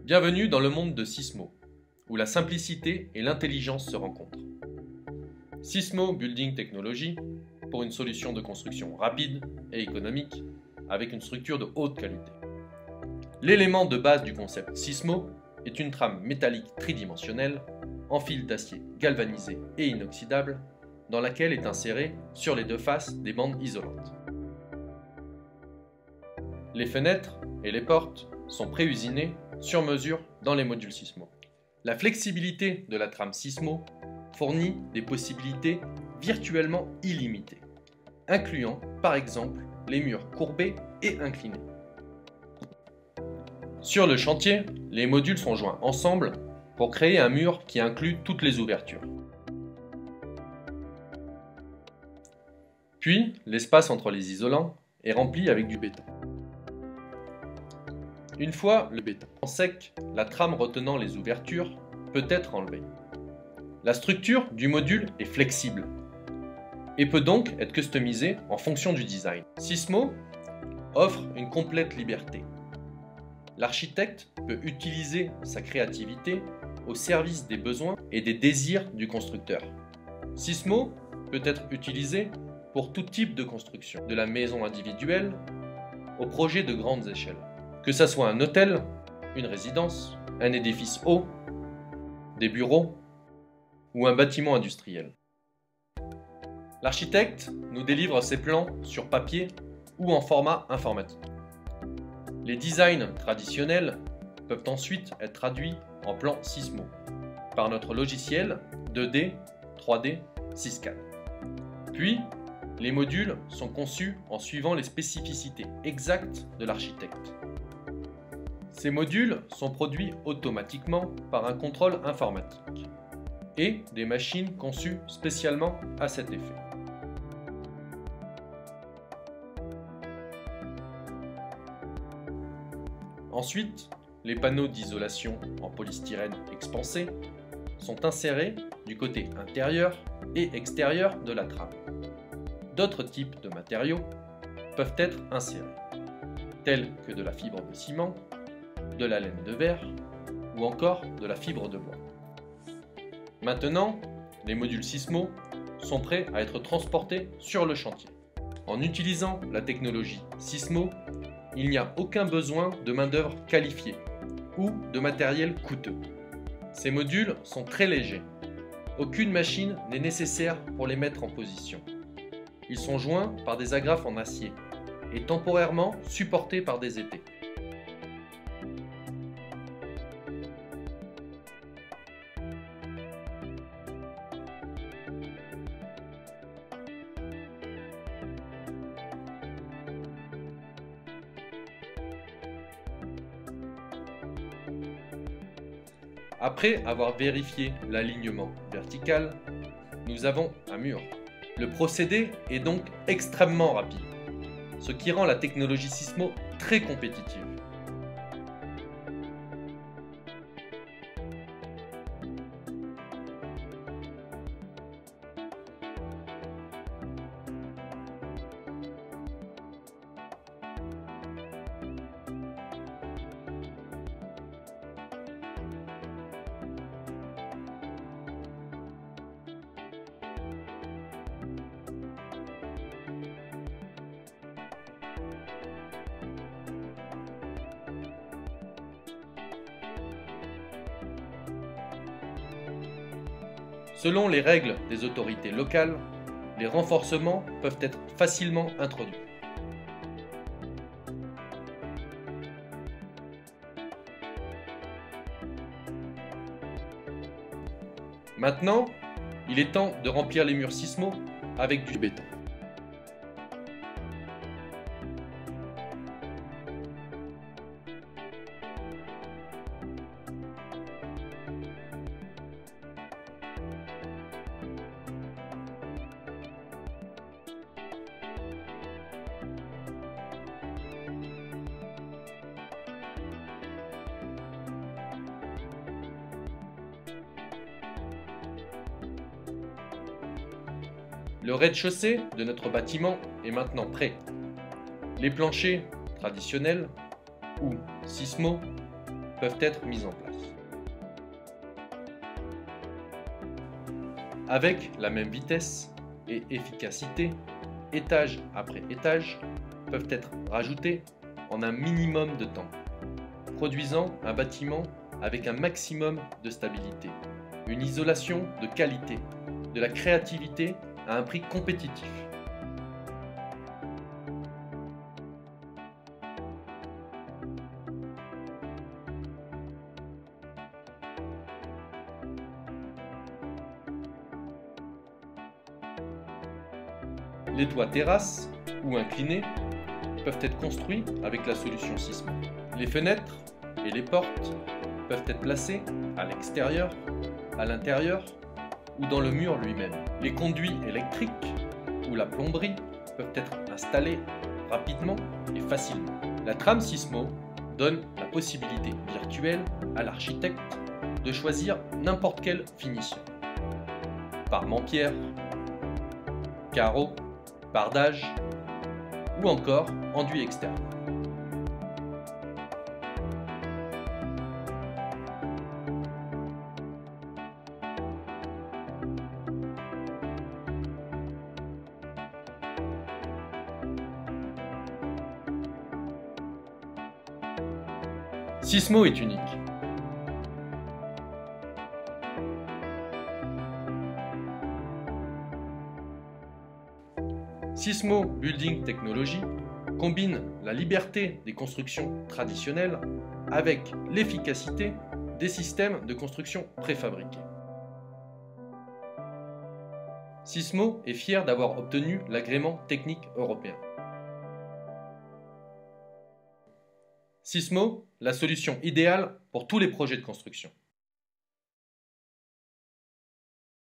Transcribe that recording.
Bienvenue dans le monde de Sysmo, où la simplicité et l'intelligence se rencontrent. Sysmo Building Technology pour une solution de construction rapide et économique avec une structure de haute qualité. L'élément de base du concept Sysmo est une trame métallique tridimensionnelle en fil d'acier galvanisé et inoxydable dans laquelle est insérée sur les deux faces des bandes isolantes. Les fenêtres et les portes sont préusinées sur mesure dans les modules Sysmo. La flexibilité de la trame Sysmo fournit des possibilités virtuellement illimitées, incluant par exemple les murs courbés et inclinés. Sur le chantier, les modules sont joints ensemble pour créer un mur qui inclut toutes les ouvertures. Puis, l'espace entre les isolants est rempli avec du béton. Une fois le béton sec, la trame retenant les ouvertures peut être enlevée. La structure du module est flexible et peut donc être customisée en fonction du design. Sysmo offre une complète liberté. L'architecte peut utiliser sa créativité au service des besoins et des désirs du constructeur. Sysmo peut être utilisé pour tout type de construction, de la maison individuelle au projet de grandes échelles. Que ce soit un hôtel, une résidence, un édifice haut, des bureaux ou un bâtiment industriel. L'architecte nous délivre ses plans sur papier ou en format informatique. Les designs traditionnels peuvent ensuite être traduits en plans Sysmo par notre logiciel 2D, 3D, SysCAD. Puis, les modules sont conçus en suivant les spécificités exactes de l'architecte. Ces modules sont produits automatiquement par un contrôle informatique et des machines conçues spécialement à cet effet. Ensuite, les panneaux d'isolation en polystyrène expansé sont insérés du côté intérieur et extérieur de la trame. D'autres types de matériaux peuvent être insérés, tels que de la fibre de ciment, de la laine de verre ou encore de la fibre de bois. Maintenant, les modules Sysmo sont prêts à être transportés sur le chantier. En utilisant la technologie Sysmo, il n'y a aucun besoin de main-d'œuvre qualifiée ou de matériel coûteux. Ces modules sont très légers. Aucune machine n'est nécessaire pour les mettre en position. Ils sont joints par des agrafes en acier et temporairement supportés par des étais. Après avoir vérifié l'alignement vertical, nous avons un mur. Le procédé est donc extrêmement rapide, ce qui rend la technologie Sysmo très compétitive. Selon les règles des autorités locales, les renforcements peuvent être facilement introduits. Maintenant, il est temps de remplir les murs Sysmo avec du béton. Le rez-de-chaussée de notre bâtiment est maintenant prêt. Les planchers traditionnels ou Sysmo peuvent être mises en place. Avec la même vitesse et efficacité, étage après étage peuvent être rajoutés en un minimum de temps, produisant un bâtiment avec un maximum de stabilité, une isolation de qualité, de la créativité à un prix compétitif. Les toits terrasses ou inclinés peuvent être construits avec la solution Sismo. Les fenêtres et les portes peuvent être placées à l'extérieur, à l'intérieur ou dans le mur lui-même. Les conduits électriques ou la plomberie peuvent être installés rapidement et facilement. La trame Sismo donne la possibilité virtuelle à l'architecte de choisir n'importe quelle finition. Parement-pierre, carreaux, bardage ou encore enduit externe. Sismo est unique. Sismo Building Technology combine la liberté des constructions traditionnelles avec l'efficacité des systèmes de construction préfabriqués. Sismo est fier d'avoir obtenu l'agrément technique européen. Sismo, la solution idéale pour tous les projets de construction.